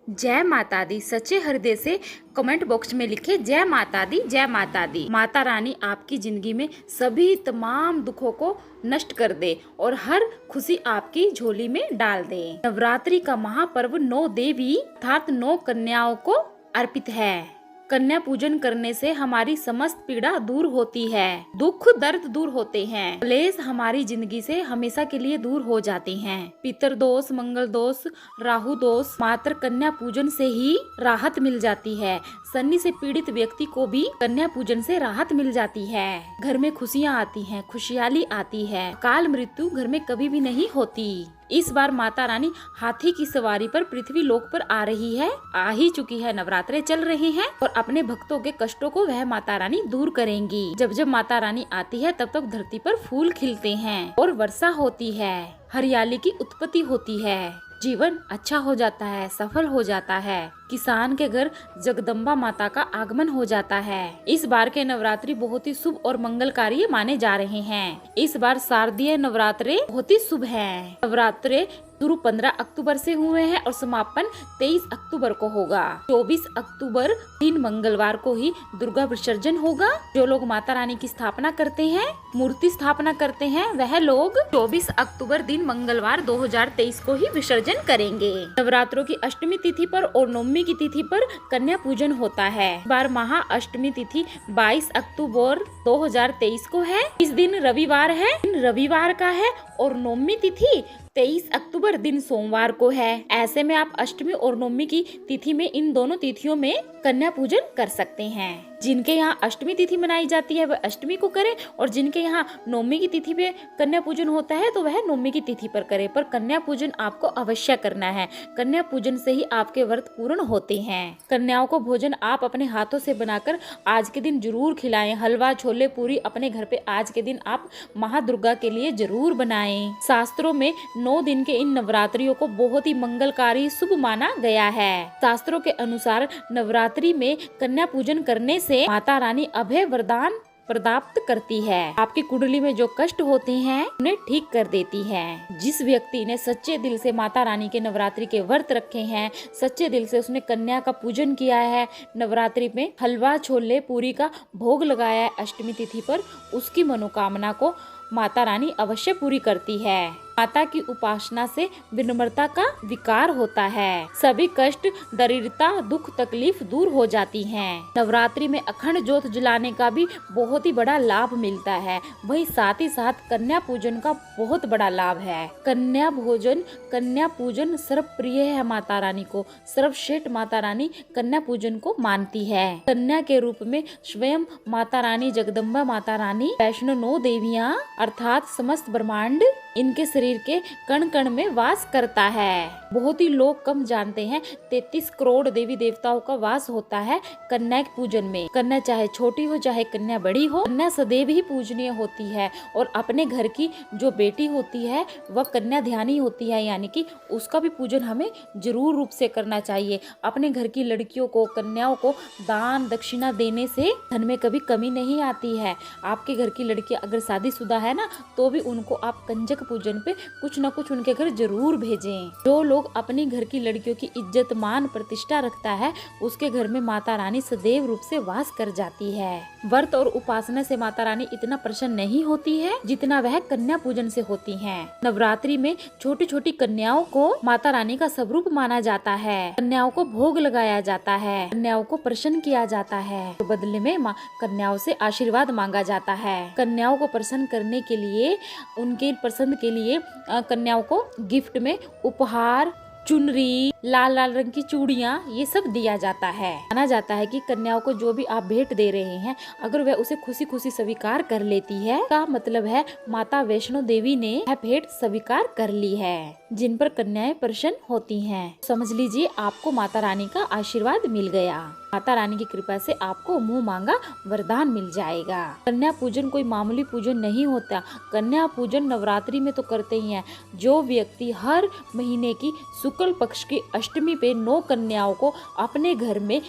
जय माता दी। सच्चे हृदय से कमेंट बॉक्स में लिखे जय माता दी, जय माता दी। माता रानी आपकी जिंदगी में सभी तमाम दुखों को नष्ट कर दे और हर खुशी आपकी झोली में डाल दे। नवरात्रि का महापर्व 9 देवी अर्थात 9 कन्याओं को अर्पित है। कन्या पूजन करने से हमारी समस्त पीड़ा दूर होती है, दुख दर्द दूर होते हैं, क्लेश हमारी जिंदगी से हमेशा के लिए दूर हो जाते हैं। पितर दोष, मंगल दोष, राहु दोष मात्र कन्या पूजन से ही राहत मिल जाती है। शनि से पीड़ित व्यक्ति को भी कन्या पूजन से राहत मिल जाती है। घर में खुशियाँ आती हैं, खुशहाली आती है। काल मृत्यु घर में कभी भी नहीं होती। इस बार माता रानी हाथी की सवारी पर पृथ्वी लोक पर आ रही है, आ ही चुकी है। नवरात्रे चल रहे हैं और अपने भक्तों के कष्टों को वह माता रानी दूर करेंगी। जब जब माता रानी आती है तब तक धरती पर फूल खिलते हैं और वर्षा होती है, हरियाली की उत्पत्ति होती है, जीवन अच्छा हो जाता है, सफल हो जाता है। किसान के घर जगदम्बा माता का आगमन हो जाता है। इस बार के नवरात्रि बहुत ही शुभ और मंगलकारी माने जा रहे हैं। इस बार शारदीय नवरात्रे बहुत ही शुभ हैं। नवरात्रे शुरू 15 अक्टूबर से हुए हैं और समापन 23 अक्टूबर को होगा। 24 अक्टूबर दिन मंगलवार को ही दुर्गा विसर्जन होगा। जो लोग माता रानी की स्थापना करते हैं, मूर्ति स्थापना करते हैं, वह लोग 24 अक्टूबर दिन मंगलवार 2023 को ही विसर्जन करेंगे। नवरात्रों की अष्टमी तिथि पर और नवमी की तिथि पर कन्या पूजन होता है। इस बार महाअष्टमी तिथि 22 अक्टूबर 2023 को है। इस दिन रविवार है, दिन रविवार का है और नवमी तिथि 23 अक्टूबर दिन सोमवार को है। ऐसे में आप अष्टमी और नवमी की तिथि में इन दोनों तिथियों में कन्या पूजन कर सकते हैं। जिनके यहाँ अष्टमी तिथि मनाई जाती है वह अष्टमी को करें और जिनके यहाँ नवमी की तिथि पे कन्या पूजन होता है तो वह नवमी की तिथि पर करें। पर कन्या पूजन आपको अवश्य करना है। कन्या पूजन से ही आपके व्रत पूर्ण होते हैं। कन्याओं को भोजन आप अपने हाथों से बनाकर आज के दिन जरूर खिलाएं। हलवा, छोले, पूरी अपने घर पे आज के दिन आप महादुर्गा के लिए जरूर बनाएं। शास्त्रों में 9 दिन के इन नवरात्रियों को बहुत ही मंगलकारी शुभ माना गया है। शास्त्रों के अनुसार नवरात्रि में कन्या पूजन करने से माता रानी अभय वरदान प्राप्त करती है। आपकी कुंडली में जो कष्ट होते हैं उन्हें ठीक कर देती है। जिस व्यक्ति ने सच्चे दिल से माता रानी के नवरात्रि के व्रत रखे हैं, सच्चे दिल से उसने कन्या का पूजन किया है, नवरात्रि में हलवा, छोले, पूरी का भोग लगाया है अष्टमी तिथि पर, उसकी मनोकामना को माता रानी अवश्य पूरी करती है। माता की उपासना से विनम्रता का विकार होता है। सभी कष्ट, दरिद्रता, दुख, तकलीफ दूर हो जाती हैं। नवरात्रि में अखंड ज्योत जलाने का भी बहुत ही बड़ा लाभ मिलता है। वही साथ ही साथ कन्या पूजन का बहुत बड़ा लाभ है। कन्या पूजन सर्वप्रिय है माता रानी को। सर्वश्रेष्ठ माता रानी कन्या पूजन को मानती है। कन्या के रूप में स्वयं माता रानी, जगदम्बा माता रानी, वैष्णो 9 देवियां अर्थात समस्त ब्रह्मांड इनके शरीर के कण कण में वास करता है। बहुत ही लोग कम जानते हैं 33 करोड़ देवी देवताओं का वास होता है कन्या पूजन में। कन्या चाहे छोटी हो चाहे कन्या बड़ी हो, कन्या सदैव ही पूजनीय होती है और अपने घर की जो बेटी होती है वह कन्या ध्यानी होती है, यानी कि उसका भी पूजन हमें जरूर रूप से करना चाहिए। अपने घर की लड़कियों को, कन्याओं को दान दक्षिणा देने से धन में कभी कमी नहीं आती है। आपके घर की लड़कियां अगर शादीशुदा है ना तो भी उनको आप कंजक पूजन पे कुछ न कुछ उनके घर जरूर भेजें। जो लोग अपनी घर की लड़कियों की इज्जत, मान, प्रतिष्ठा रखता है उसके घर में माता रानी सदैव रूप से वास कर जाती है। व्रत और उपासना से माता रानी इतना प्रसन्न नहीं होती है जितना वह कन्या पूजन से होती हैं। नवरात्रि में छोटी छोटी कन्याओं को माता रानी का स्वरूप माना जाता है। कन्याओं को भोग लगाया जाता है, कन्याओं को प्रसन्न किया जाता है, तो बदले में कन्याओं से आशीर्वाद मांगा जाता है। कन्याओं को प्रसन्न करने के लिए, उनके पसंद के लिए कन्याओं को गिफ्ट में उपहार, चुनरी, लाल लाल रंग की चूड़ियाँ, ये सब दिया जाता है। माना जाता है कि कन्याओं को जो भी आप भेंट दे रहे हैं अगर वह उसे खुशी खुशी स्वीकार कर लेती है का मतलब है माता वैष्णो देवी ने यह भेंट स्वीकार कर ली है। जिन पर कन्याएं प्रसन्न होती हैं, समझ लीजिए आपको माता रानी का आशीर्वाद मिल गया। माता रानी की कृपा से आपको मुंह मांगा वरदान मिल जाएगा। कन्या पूजन कोई मामूली पूजन नहीं होता। कन्या पूजन नवरात्रि में तो करते ही हैं। जो व्यक्ति हर महीने की शुक्ल पक्ष की अष्टमी पे 9 कन्याओं को अपने घर में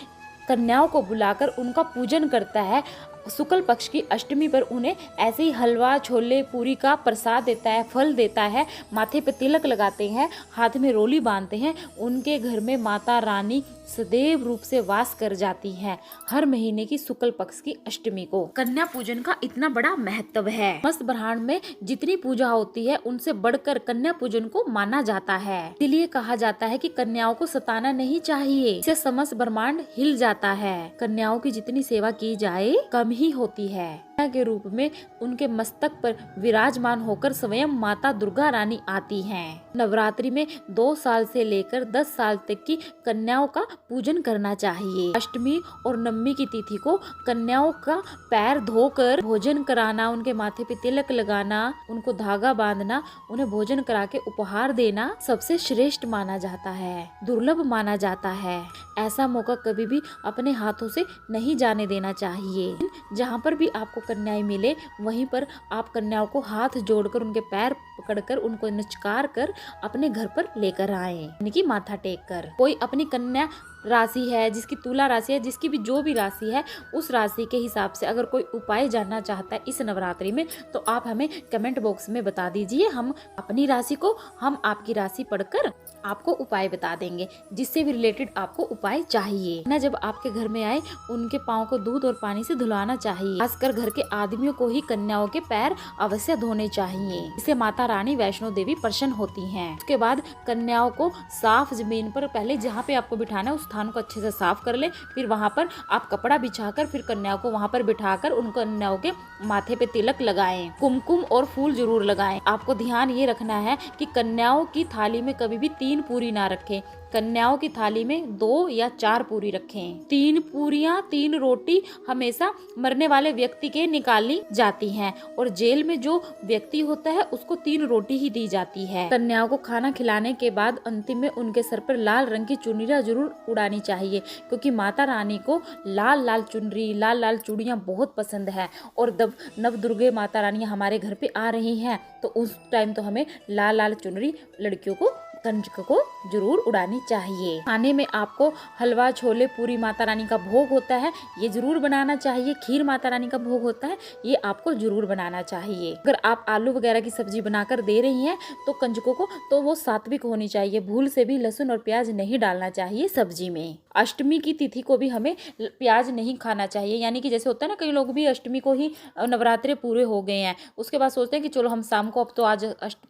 कन्याओं को बुलाकर उनका पूजन करता है, शुक्ल पक्ष की अष्टमी पर उन्हें ऐसे ही हलवा, छोले, पूरी का प्रसाद देता है, फल देता है, माथे पे तिलक लगाते हैं, हाथ में रोली बांधते हैं, उनके घर में माता रानी सदैव रूप से वास कर जाती है। हर महीने की शुक्ल पक्ष की अष्टमी को कन्या पूजन का इतना बड़ा महत्व है। समस्त ब्रह्मांड में जितनी पूजा होती है उनसे बढ़कर कन्या पूजन को माना जाता है। इसलिए कहा जाता है कि कन्याओं को सताना नहीं चाहिए, इससे समस्त ब्रह्मांड हिल जाता है। कन्याओं की जितनी सेवा की जाए कम ही होती है। के रूप में उनके मस्तक पर विराजमान होकर स्वयं माता दुर्गा रानी आती हैं। नवरात्रि में 2 साल से लेकर 10 साल तक की कन्याओं का पूजन करना चाहिए। अष्टमी और नवमी की तिथि को कन्याओं का पैर धोकर भोजन कराना, उनके माथे पे तिलक लगाना, उनको धागा बांधना, उन्हें भोजन करा के उपहार देना सबसे श्रेष्ठ माना जाता है, दुर्लभ माना जाता है। ऐसा मौका कभी भी अपने हाथों से नहीं जाने देना चाहिए। जहाँ पर भी आपको कन्याएं मिले वहीं पर आप कन्याओं को हाथ जोड़कर उनके पैर पकड़कर उनको नमस्कार कर अपने घर पर लेकर आए, यानी कि माथा टेक कर। कोई अपनी कन्या राशि है, जिसकी तुला राशि है, जिसकी भी जो भी राशि है, उस राशि के हिसाब से अगर कोई उपाय जानना चाहता है इस नवरात्रि में तो आप हमें कमेंट बॉक्स में बता दीजिए। हम अपनी राशि को, हम आपकी राशि पढ़कर आपको उपाय बता देंगे, जिससे भी रिलेटेड आपको उपाय चाहिए ना। जब आपके घर में आए उनके पाँव को दूध और पानी से धुलाना चाहिए। खासकर घर के आदमियों को ही कन्याओं के पैर अवश्य धोने चाहिए, इससे माता रानी वैष्णो देवी प्रसन्न होती हैं। उसके बाद कन्याओं को साफ जमीन पर पहले जहाँ पे आपको बिठाना है उस स्थान को अच्छे से साफ कर ले। फिर वहाँ पर आप कपड़ा बिछाकर फिर कन्याओं को वहाँ पर बिठाकर उन कन्याओं के माथे पे तिलक लगाएं, कुमकुम और फूल जरूर लगाएं। आपको ध्यान ये रखना है कि कन्याओं की थाली में कभी भी 3 पूरी ना रखें। कन्याओं की थाली में 2 या 4 पूरी रखें। 3 पूरियां, 3 रोटी हमेशा मरने वाले व्यक्ति के निकाली जाती हैं और जेल में जो व्यक्ति होता है उसको 3 रोटी ही दी जाती है। कन्याओं को खाना खिलाने के बाद अंतिम में उनके सर पर लाल रंग की चुनरियां जरूर उड़ानी चाहिए, क्योंकि माता रानी को लाल लाल चुनरी, लाल लाल चूड़ियां बहुत पसंद है। और जब नव दुर्गे माता रानी हमारे घर पे आ रही हैं तो उस टाइम तो हमें लाल लाल चुनरी लड़कियों को, कंजक को जरूर उड़ानी चाहिए। खाने में आपको हलवा, छोले, पूरी माता रानी का भोग होता है, ये जरूर बनाना चाहिए। खीर माता रानी का भोग होता है, ये आपको जरूर बनाना चाहिए। अगर आप आलू वगैरह की सब्जी बनाकर दे रही हैं तो कंजकों को, तो वो सात्विक होनी चाहिए। भूल से भी लहसुन और प्याज नहीं डालना चाहिए सब्जी में। अष्टमी की तिथि को भी हमें प्याज नहीं खाना चाहिए, यानी कि जैसे होता है ना, कई लोग भी अष्टमी को ही, नवरात्रे पूरे हो गए हैं उसके बाद सोचते हैं कि चलो हम शाम को, अब तो आज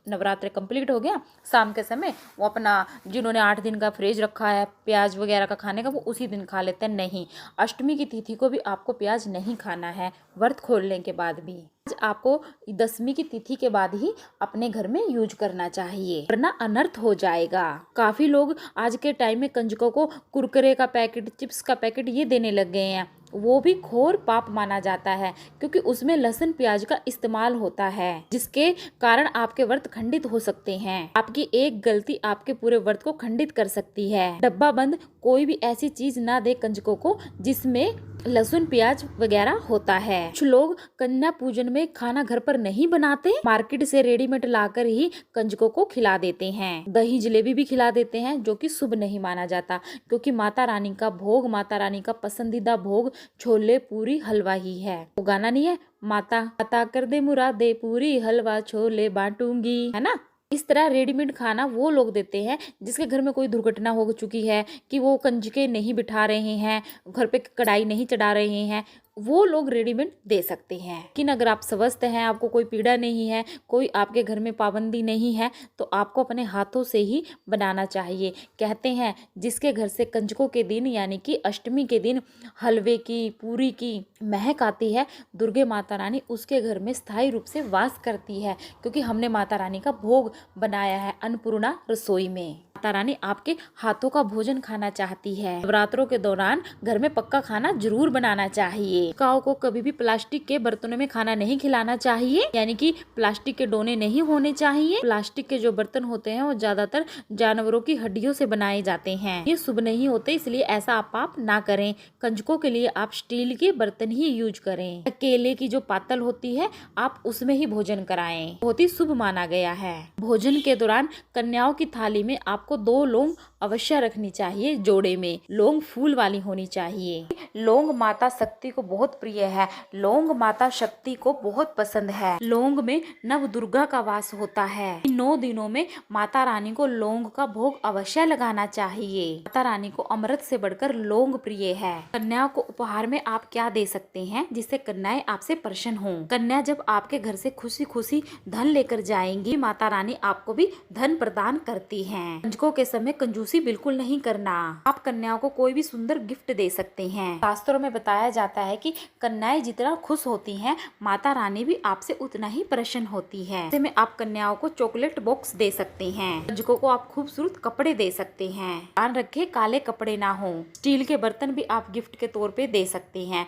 नवरात्रे कंप्लीट हो गया, शाम के समय वो अपना जिन्होंने 8 दिन का फ्रिज रखा है प्याज वगैरह का खाने का, वो उसी दिन खा लेते हैं। नहीं, अष्टमी की तिथि को भी आपको प्याज नहीं खाना है, व्रत खोलने के बाद भी। आपको 10वीं की तिथि के बाद ही अपने घर में यूज करना चाहिए, वरना अनर्थ हो जाएगा। काफी लोग आज के टाइम में कंजकों को कुरकुरे का पैकेट, चिप्स का पैकेट ये देने लग गए हैं। वो भी घोर पाप माना जाता है, क्योंकि उसमें लहसुन प्याज का इस्तेमाल होता है, जिसके कारण आपके व्रत खंडित हो सकते हैं। आपकी एक गलती आपके पूरे व्रत को खंडित कर सकती है। डब्बा बंद कोई भी ऐसी चीज ना दे कंजकों को जिसमें लहसुन प्याज वगैरह होता है। कुछ लोग कन्या पूजन में खाना घर पर नहीं बनाते, मार्केट से रेडीमेड लाकर ही कंजकों को खिला देते हैं। दही जलेबी भी खिला देते हैं, जो कि शुभ नहीं माना जाता, क्योंकि माता रानी का भोग, माता रानी का पसंदीदा भोग छोले, पूरी, हलवा ही है। वो गाना नहीं है, माता माता कर दे मुरादे, पूरी हलवा छोले बांटूंगी, है ना। इस तरह रेडीमेड खाना वो लोग देते हैं जिसके घर में कोई दुर्घटना हो चुकी है, कि वो कंजके नहीं बिठा रहे हैं, घर पे कढ़ाई नहीं चढ़ा रहे हैं, वो लोग रेडीमेड दे सकते हैं। लेकिन अगर आप स्वस्थ हैं, आपको कोई पीड़ा नहीं है, कोई आपके घर में पाबंदी नहीं है, तो आपको अपने हाथों से ही बनाना चाहिए। कहते हैं जिसके घर से कंजकों के दिन, यानी कि अष्टमी के दिन हलवे की, पूरी की महक आती है, दुर्गे माता रानी उसके घर में स्थायी रूप से वास करती है, क्योंकि हमने माता रानी का भोग बनाया है अन्नपूर्णा रसोई में। माता रानी आपके हाथों का भोजन खाना चाहती है। नवरात्रों के दौरान घर में पक्का खाना जरूर बनाना चाहिए। काऊ को कभी भी प्लास्टिक के बर्तनों में खाना नहीं खिलाना चाहिए, यानी कि प्लास्टिक के डोने नहीं होने चाहिए। प्लास्टिक के जो बर्तन होते हैं वो ज्यादातर जानवरों की हड्डियों से बनाए जाते हैं, ये शुभ नहीं होते, इसलिए ऐसा आप ना करें। कंजकों के लिए आप स्टील के बर्तन ही यूज करें। केले की जो पातल होती है आप उसमें ही भोजन कराएं, बहुत ही शुभ माना गया है। भोजन के दौरान कन्याओं की थाली में आपको 2 लौंग अवश्य रखनी चाहिए जोड़े में। लौंग फूल वाली होनी चाहिए। लौंग माता शक्ति को बहुत प्रिय है। लौंग माता शक्ति को बहुत पसंद है। लौंग में नव दुर्गा का वास होता है। इन 9 दिनों में माता रानी को लौंग का भोग अवश्य लगाना चाहिए। माता रानी को अमृत से बढ़कर लौंग प्रिय है। कन्याओं को उपहार में आप क्या दे सकते हैं जिससे कन्याएं आपसे प्रसन्न हों? कन्या जब आपके घर से खुशी खुशी धन लेकर जाएंगी, माता रानी आपको भी धन प्रदान करती हैं। कंजकों के समय कंजूसी बिल्कुल नहीं करना। आप कन्याओं को कोई भी सुंदर गिफ्ट दे सकते हैं। शास्त्रों में बताया जाता है कि कन्याएं जितना खुश होती हैं, माता रानी भी आपसे उतना ही प्रसन्न होती है। ऐसे में आप कन्याओं को चॉकलेट बॉक्स दे सकते हैं। कंजकों को आप खूबसूरत कपड़े दे सकते हैं। ध्यान रखें काले कपड़े ना हो। स्टील के बर्तन भी आप गिफ्ट के तौर पे दे सकते हैं।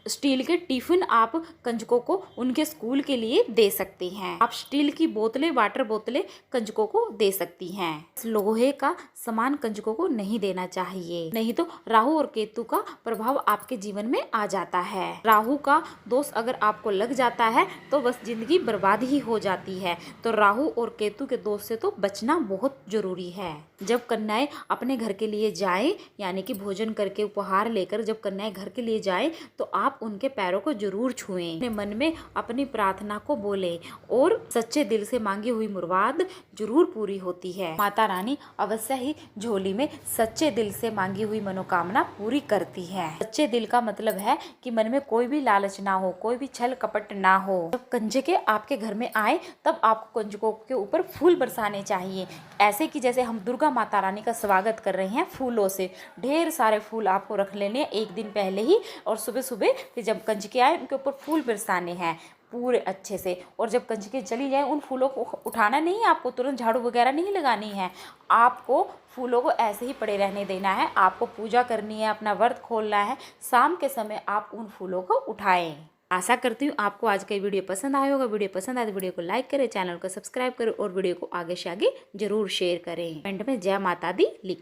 स्टील के टिफिन आप कंजकों को उनके स्कूल के लिए दे सकते हैं। आप स्टील की बोतलें, वाटर बोतलें कंजकों को दे सकती हैं। लोहे का सामान कंजकों को नहीं देना चाहिए, नहीं तो राहु और केतु का प्रभाव आपके जीवन में आ जाता है। राहु का दोष अगर आपको लग जाता है तो बस जिंदगी बर्बाद ही हो जाती है। तो राहु और केतु के दोष से तो बचना बहुत जरूरी है। जब कन्याएं अपने घर के लिए जाएं, यानी कि भोजन करके उपहार लेकर जब कन्याएं घर के लिए जाएं, तो आप उनके पैरों को जरूर छुएं। अपने मन में अपनी प्रार्थना को बोलें और सच्चे दिल से मांगी हुई मुराद जरूर पूरी होती है। माता रानी अवश्य ही झोली में सच्चे दिल से मांगी हुई मनोकामना पूरी करती है। सच्चे दिल का मतलब है कि मन में कोई भी लालच ना हो, कोई भी छल कपट ना हो। जब कंजके आपके घर में आए तब आपको कंजकों के ऊपर फूल बरसाने चाहिए, ऐसे कि जैसे हम दुर्गा माता रानी का स्वागत कर रहे हैं फूलों से। ढेर सारे फूल आपको रख लेने एक दिन पहले ही, और सुबह सुबह फिर जब कंजके आए उनके ऊपर फूल बरसाने हैं पूरे अच्छे से। और जब कंजके चली जाए उन फूलों को उठाना नहीं है, आपको तुरंत झाड़ू वगैरह नहीं लगानी है। आपको फूलों को ऐसे ही पड़े रहने देना है। आपको पूजा करनी है, अपना व्रत खोलना है। शाम के समय आप उन फूलों को उठाएं। आशा करती हूँ आपको आज का वीडियो पसंद आया होगा। वीडियो पसंद आए तो वीडियो को लाइक करें, चैनल को सब्सक्राइब करें और वीडियो को आगे से आगे जरूर शेयर करें। कमेंट में जय माता दी लिखें।